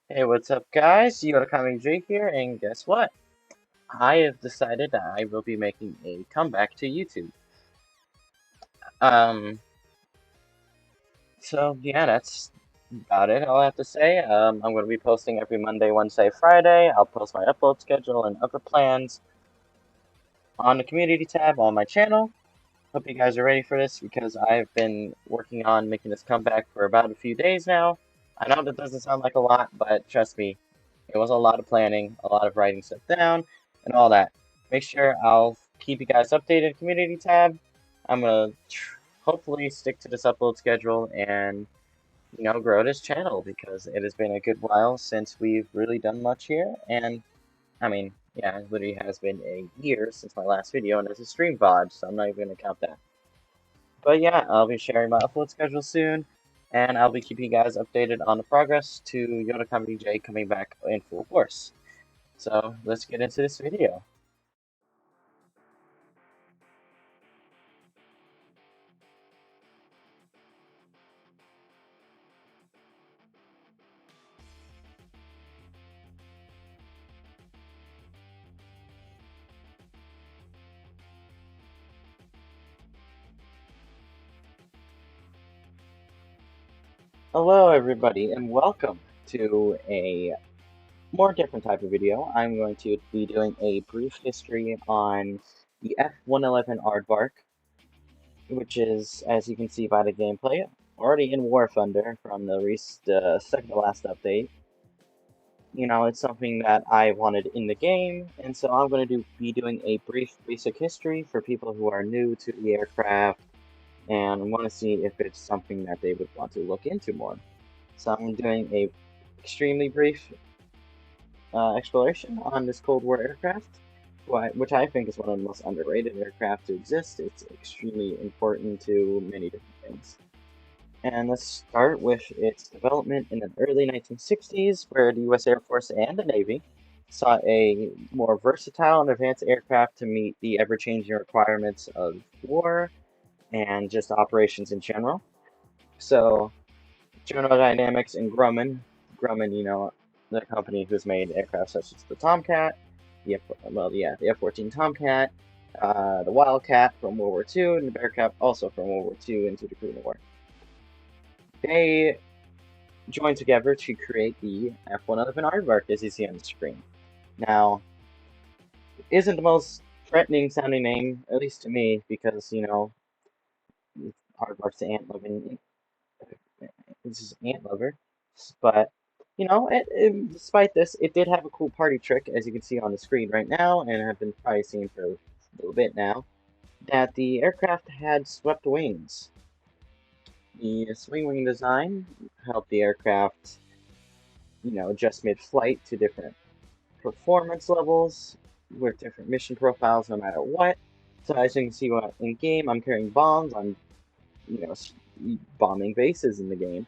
Hey, what's up, guys? Yotakami J here, and guess what? I have decided that I will be making a comeback to YouTube. Um, so yeah, that's about it. All I have to say. I'm going to be posting every Monday, Wednesday, Friday. I'll post my upload schedule and other plans on the community tab on my channel. Hope you guys are ready for this because I've been working on making this comeback for about a few days now. I know that doesn't sound like a lot, but trust me, it was a lot of planning, a lot of writing stuff down, and all that. Make sure I'll keep you guys updated community tab. I'm gonna hopefully stick to this upload schedule and grow this channel because it has been a good while since we've really done much here. And I mean, yeah, it literally has been a year since my last video, and it's a stream VOD, so I'm not even gonna count that. But yeah, I'll be sharing my upload schedule soon, and I'll be keeping you guys updated on the progress to Yoda Comedy J coming back in full force. So let's get into this video. Hello everybody, and welcome to a more different type of video. I'm going to be doing a brief history on the F-111 Aardvark, which is, as you can see by the gameplay, already in War Thunder from the second to last update. It's something that I wanted in the game, and so I'm going to be doing a brief basic history for people who are new to the aircraft and want to see if it's something that they would want to look into more. So I'm doing a extremely brief exploration on this Cold War aircraft, which I think is one of the most underrated aircraft to exist. It's extremely important to many different things. And let's start with its development in the early 1960s, where the U.S. Air Force and the Navy sought a more versatile and advanced aircraft to meet the ever-changing requirements of war and just operations in general. So, General Dynamics and Grumman, the company who's made aircraft such as the Tomcat, the F-14 Tomcat, the Wildcat from World War II, and the Bearcat also from World War II into the Korean War. They joined together to create the F-111 Aardvark, as you see on the screen. Now, it isn't the most threatening sounding name, at least to me, because, Aardvark's the ant-loving, this is ant lover. But, despite this, it did have a cool party trick, as you can see on the screen right now, and have been probably seeing for a little bit now, that the aircraft had swept wings. The swing wing design helped the aircraft adjust mid-flight to different performance levels with different mission profiles no matter what. So as you can see in game, I'm carrying bombs, I'm, bombing bases in the game.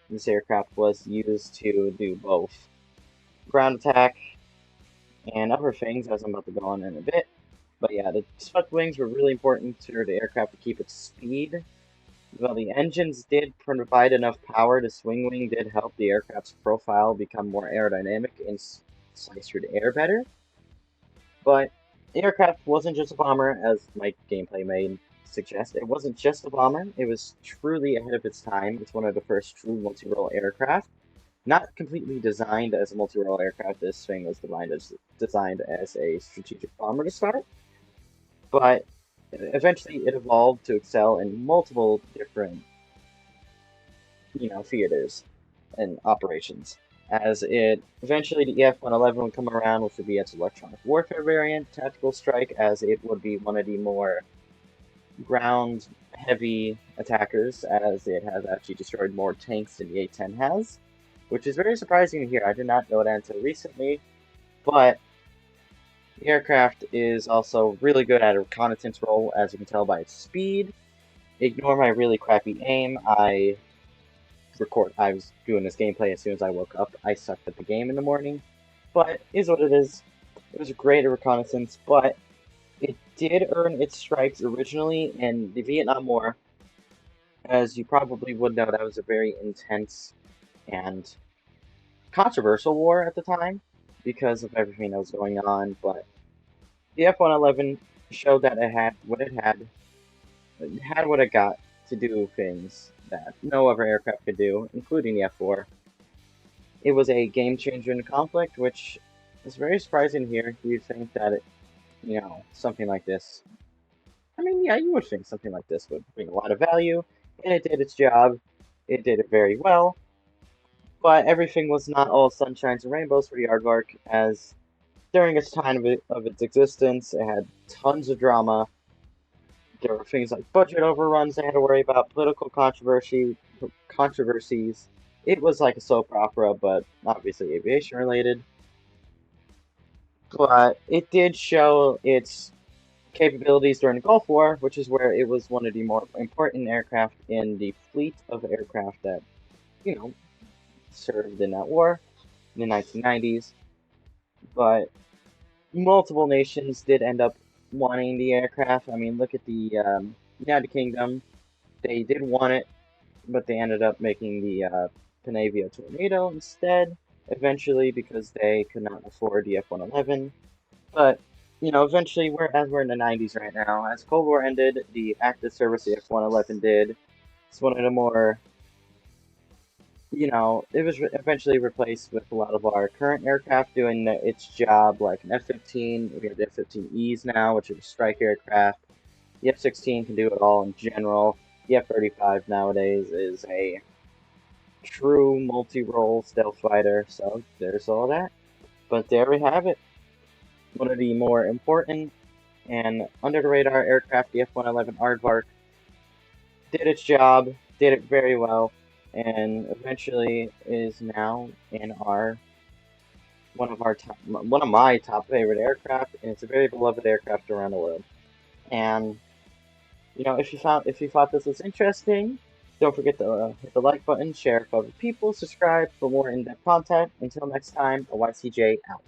This aircraft was used to do both ground attack and other things, as I'm about to go on in a bit. But yeah, the swept wings were really important to the aircraft to keep its speed. While the engines did provide enough power, the swing wing did help the aircraft's profile become more aerodynamic and slice through the air better. But the aircraft wasn't just a bomber, as my gameplay may suggest. It wasn't just a bomber, it was truly ahead of its time. It's one of the first true multi-role aircraft. Not completely designed as a multi-role aircraft, this thing was designed as a strategic bomber to start. But eventually it evolved to excel in multiple different, theaters and operations. As it eventually the F-111 would come around, which would be its electronic warfare variant, tactical strike, as it would be one of the more ground-heavy attackers, as it has actually destroyed more tanks than the A-10 has, which is very surprising to hear. I did not know that until recently, but the aircraft is also really good at a reconnaissance role, as you can tell by its speed. Ignore my really crappy aim. I was doing this gameplay as soon as I woke up. I sucked at the game in the morning, but is what it is. It was great at reconnaissance, but it did earn its stripes originally in the Vietnam War. As you probably would know, that was a very intense and controversial war at the time because of everything that was going on, but the F-111 showed that it had what it got to do things that no other aircraft could do, including the F-4. It was a game changer in the conflict, which is very surprising here. You think that something like this. I mean, yeah, you would think something like this would bring a lot of value, and it did its job. It did it very well, but everything was not all sunshines and rainbows for the Aardvark, as during its time of its existence, it had tons of drama. There were things like budget overruns they had to worry about, political controversies. It was like a soap opera, but obviously aviation related. But it did show its capabilities during the Gulf War, which is where it was one of the more important aircraft in the fleet of aircraft that, you know, served in that war in the 1990s. But multiple nations did end up wanting the aircraft. I mean, look at the United Kingdom. They did want it, but they ended up making the Panavia Tornado instead, eventually, because they could not afford the F-111. But, eventually, we're in the 90s right now. As Cold War ended, the active service the F-111 did. It's one of the more, it was eventually replaced with a lot of our current aircraft doing its job, like an F-15. We have the F-15Es now, which is a strike aircraft. The F-16 can do it all in general. The F-35 nowadays is a true multi-role stealth fighter, so there's all that. But there we have it. One of the more important and under-the-radar aircraft, the F-111 Aardvark, did its job, did it very well, and eventually is now in one of my top favorite aircraft, and it's a very beloved aircraft around the world. And if you thought this was interesting, don't forget to hit the like button, share with other people, subscribe for more in-depth content. Until next time, a YCJ out.